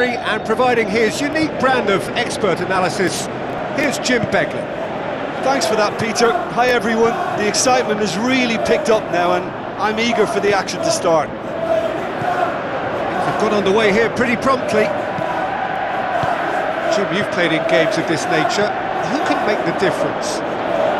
commentary and providing his unique brand of expert analysis. Here's Jim Beglin. Thanks for that, Peter. Hi everyone. The excitement has really picked up now and I'm eager for the action to start. They've got underway here pretty promptly. Jim, you've played in games of this nature. Who can make the difference?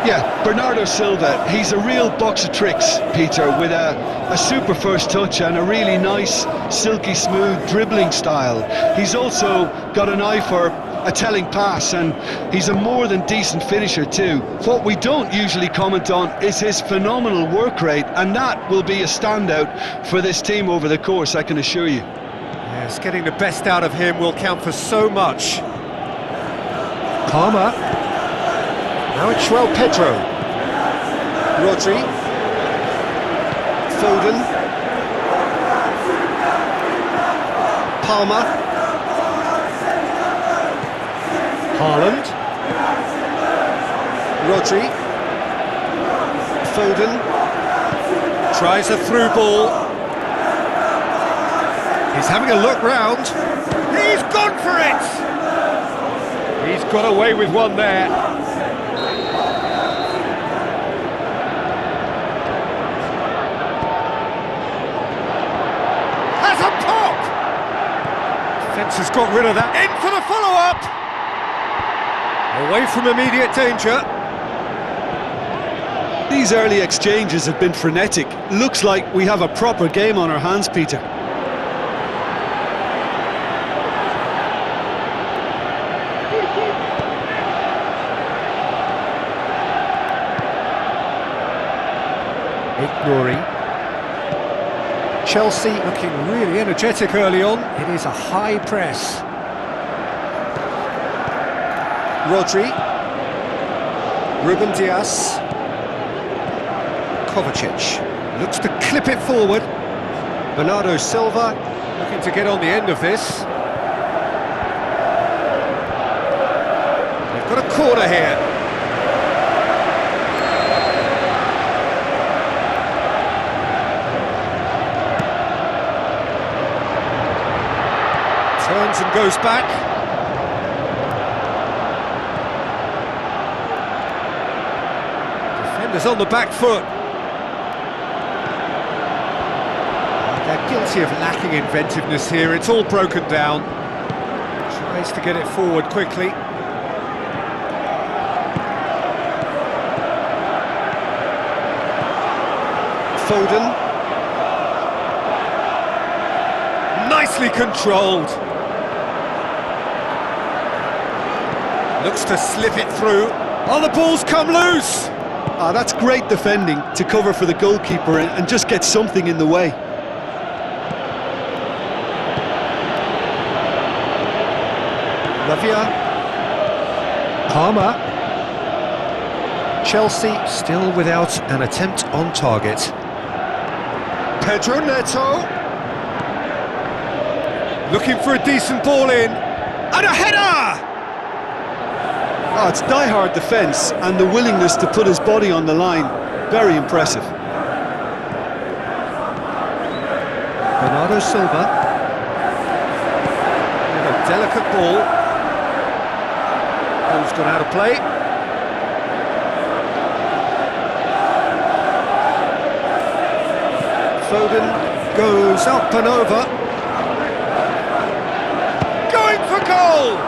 Yeah, Bernardo Silva. He's a real box of tricks, Peter, with a super first touch and a really nice, silky smooth dribbling style. He's also got an eye for a telling pass, and he's a more than decent finisher too. What we don't usually comment on is his phenomenal work rate, and that will be a standout for this team over the course, I can assure you. Yes, getting the best out of him will count for so much. Palmer. Now it's João Pedro. Rodri. Foden. Palmer. Haaland. Rodri. Foden. Tries a through ball. He's having a look round. He's gone for it! He's got away with one there. Has a pop! Defence has got rid of that. In for the follow-up! Away from immediate danger. These early exchanges have been frenetic. Looks like we have a proper game on our hands, Peter. Ignoring. Chelsea looking really energetic early on. It is a high press. Rodri. Ruben Dias. Kovacic looks to clip it forward. Bernardo Silva looking to get on the end of this. They've got a corner here. Turns and goes back. Defenders on the back foot. They're guilty of lacking inventiveness here. It's all broken down. Tries to get it forward quickly. Foden. Nicely controlled. Looks to slip it through. Oh, the ball's come loose! Ah, that's great defending to cover for the goalkeeper and just get something in the way. Lavia. Palmer. Chelsea still without an attempt on target. Pedro Neto. Looking for a decent ball in. And a header! Oh, it's die-hard defence and the willingness to put his body on the line. Very impressive. Bernardo Silva. With a delicate ball. Ball's gone out of play. Foden goes up and over. Going for goal!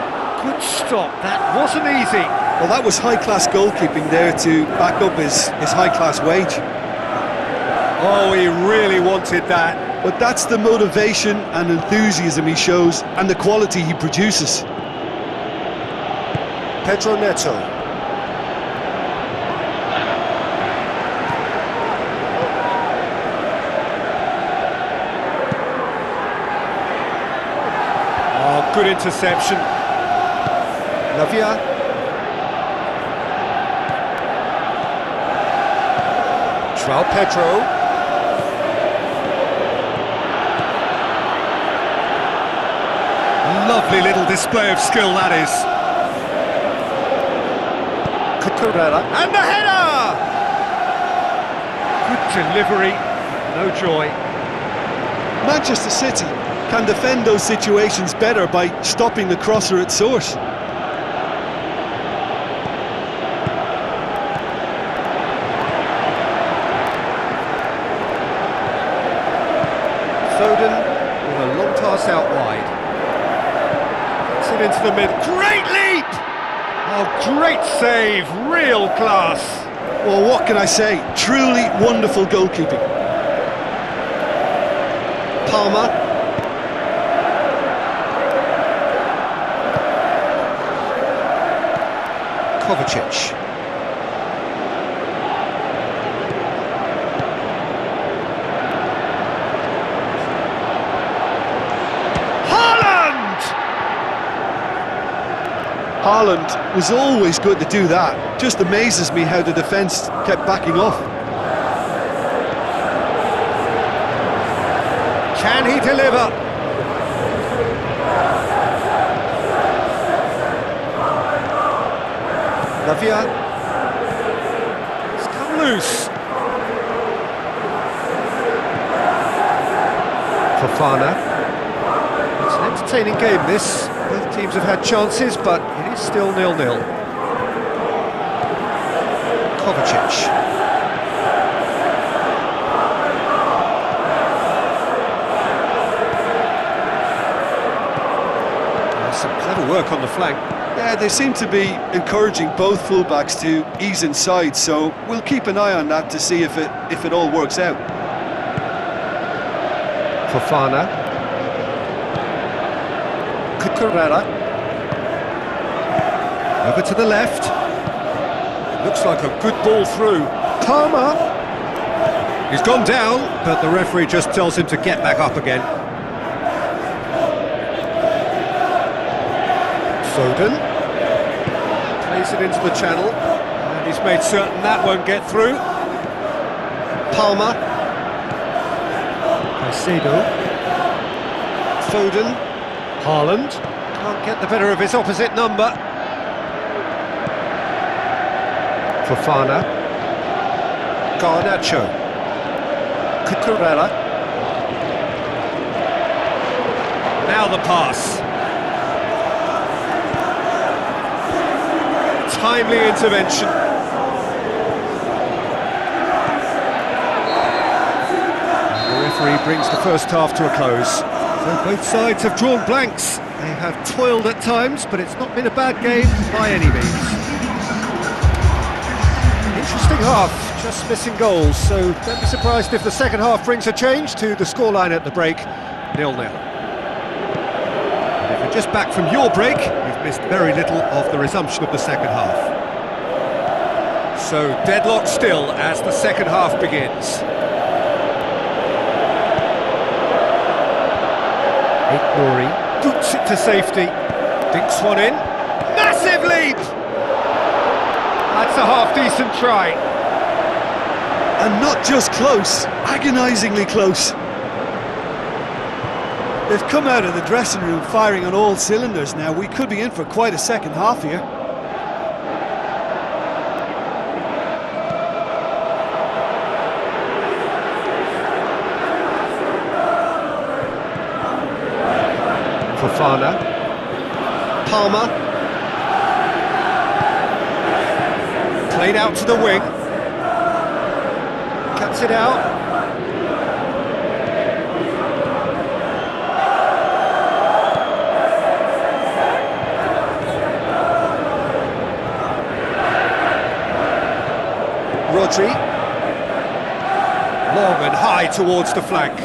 Good stop, that wasn't easy. Well, that was high-class goalkeeping there to back up his high-class wage. Oh, he really wanted that. But that's the motivation and enthusiasm he shows and the quality he produces. Pedro Neto. Oh, good interception. Lavia. João Pedro. Lovely little display of skill, that is. Cucurella. And the header! Good delivery, no joy. Manchester City can defend those situations better by stopping the crosser at source. Foden with a long pass out wide. Gets it into the mid. Great leap! Oh, great save, real class. Well, what can I say? Truly wonderful goalkeeping. Palmer. Kovacic. Haaland was always good to do that. Just amazes me how the defence kept backing off. Can he deliver? Lavia. It's come loose. Fofana. It's an entertaining game, this. Both teams have had chances, but it is still 0-0. Kovacic. Some clever work on the flank. Yeah, they seem to be encouraging both fullbacks to ease inside, so we'll keep an eye on that to see if it all works out. Fofana. Cucurella. Over to the left. Looks like a good ball through. Palmer. He's gone down, but the referee just tells him to get back up again. Foden. Plays it into the channel. And he's made certain that won't get through. Palmer. Caicedo. Foden. Haaland can't get the better of his opposite number. Fofana. Garnacho. Cucurella. Now the pass. Timely intervention. And the referee brings the first half to a close. So both sides have drawn blanks. They have toiled at times, but it's not been a bad game by any means. Interesting half, just missing goals, so don't be surprised if the second half brings a change to the scoreline at the break, 0-0. And if you're just back from your break, you've missed very little of the resumption of the second half. So deadlock still as the second half begins. Nouri boots it to safety, dinks one in, massive leap! That's a half-decent try. And not just close, agonisingly close. They've come out of the dressing room firing on all cylinders now. We could be in for quite a second half here. Fofana. Palmer. Played out to the wing. Cuts it out. Rodri. Long and high towards the flank.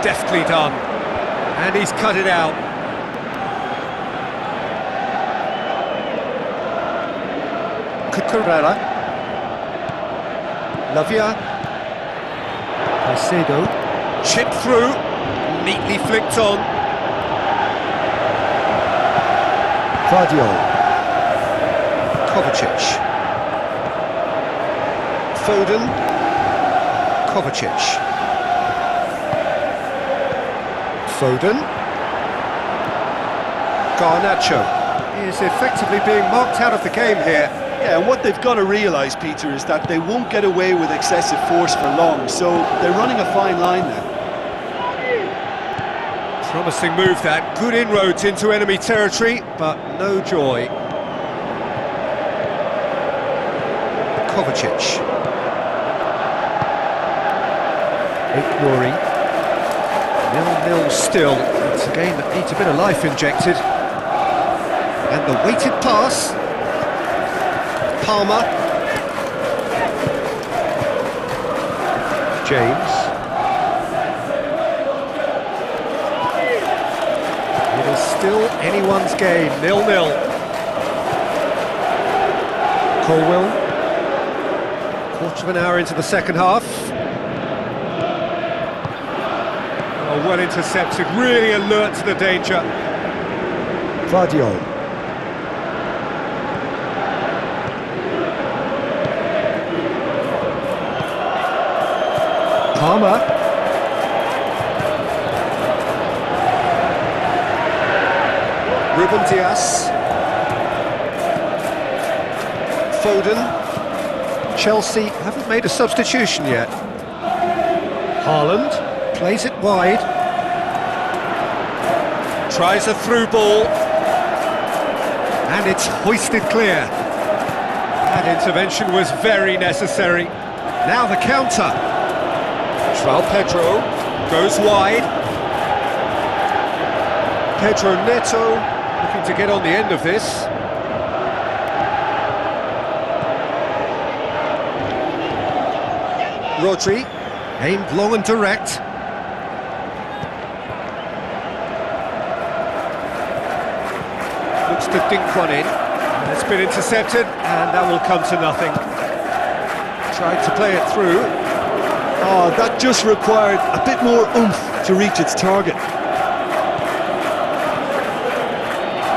Deftly done, and he's cut it out. Cucurella. Lavia. Caicedo. Chipped through, neatly flicked on. Guardiola. Kovacic. Foden. Kovacic. Foden. Garnacho is effectively being marked out of the game here. Yeah, and what they've got to realise, Peter, is that they won't get away with excessive force for long, so they're running a fine line now. Promising move that, good inroads into enemy territory, but no joy. Kovacic. Ignoring. 0-0 still. It's a game that needs a bit of life injected. And the weighted pass. Palmer. James. It is still anyone's game, 0-0. Colwell. Quarter of an hour into the second half. Oh, well intercepted, really alert to the danger. Vardiol. Palmer. Ruben Dias. Foden. Chelsea haven't made a substitution yet. Haaland plays it wide. Tries a through ball. And it's hoisted clear. That intervention was very necessary. Now the counter. João Pedro goes wide. Pedro Neto looking to get on the end of this. Rodri, aimed long and direct. Looks to dink one in. And it's been intercepted, and that will come to nothing. Tried to play it through. Oh, that just required a bit more oomph to reach its target.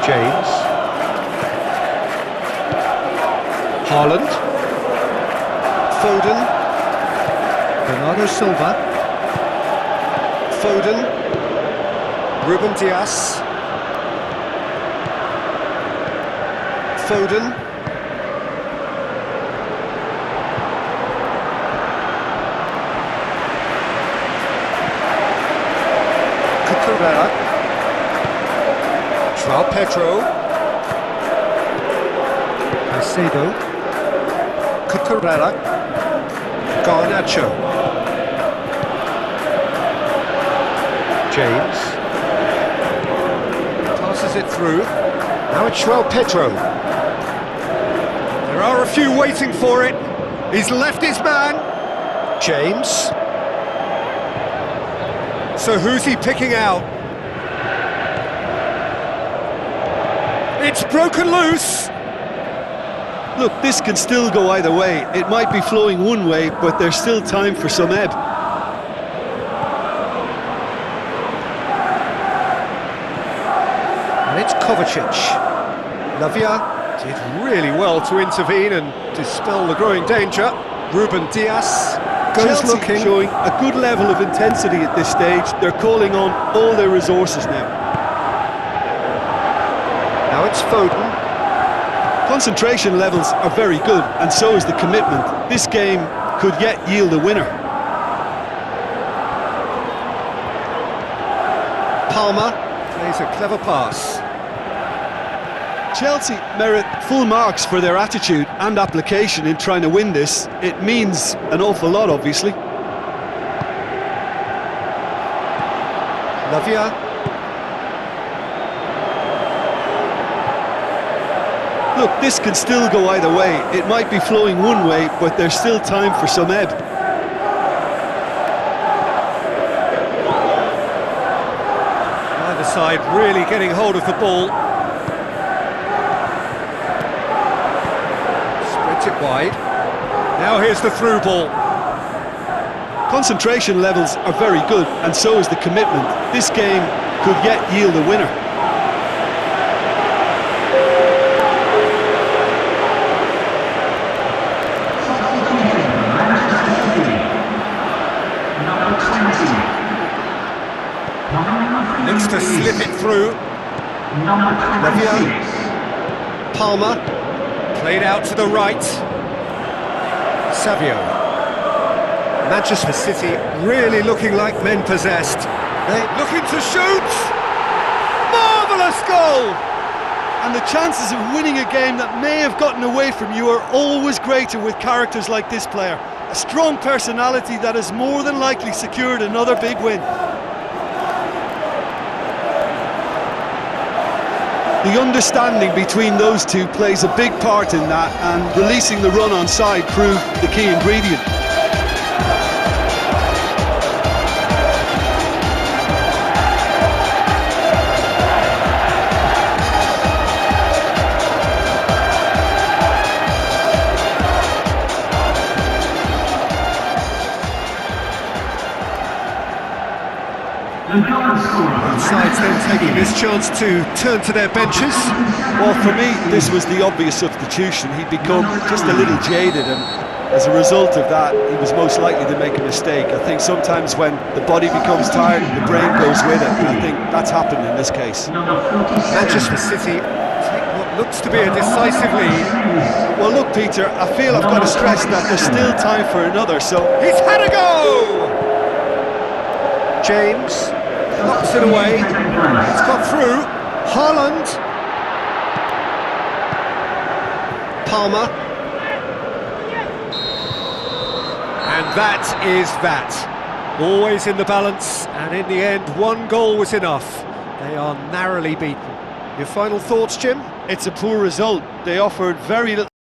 James. Haaland. Foden. Bernardo Silva. Foden. Ruben Dias. Foden. Cucurella. João Pedro. Caicedo. Cucurella. Garnacho. James passes it through. Now it's João Pedro. There are a few waiting for it. He's left his man. James. So who's he picking out? It's broken loose. Look, this can still go either way. It might be flowing one way, but there's still time for some ebb. And it's Kovacic. Lavia did really well to intervene and dispel the growing danger. Ruben Dias goes Chelsea looking. Showing a good level of intensity at this stage. They're calling on all their resources now. Now it's Foden. Concentration levels are very good, and so is the commitment. This game could yet yield a winner. Palmer plays a clever pass. Chelsea merit full marks for their attitude and application in trying to win this. It means an awful lot, obviously. Lavia. Look, this can still go either way. It might be flowing one way, but there's still time for some ebb. Either side really getting hold of the ball. Spreads it wide. Now here's the through ball. Concentration levels are very good, and so is the commitment. This game could yet yield a winner. Looks to slip it through. Lavia. Palmer Played out to the right. Savio. Manchester City really looking like men possessed. They're looking to shoot! Marvellous goal! And the chances of winning a game that may have gotten away from you are always greater with characters like this player. A strong personality that has more than likely secured another big win. The understanding between those two plays a big part in that, and releasing the run on side proved the key ingredient. Both sides then taking this chance to turn to their benches. Well, for me, this was the obvious substitution. He'd become just a little jaded, and as a result of that, he was most likely to make a mistake. I think sometimes when the body becomes tired, the brain goes with it, and I think that's happened in this case. Manchester City take what looks to be a decisive lead. Well, look, Peter, I feel I've got to stress that there's still time for another, so... He's had a go! James knocks it away. It's got through. Haaland. Palmer. And that is that. Always in the balance, and in the end, one goal was enough. They are narrowly beaten. Your final thoughts, Jim? It's a poor result. They offered very little...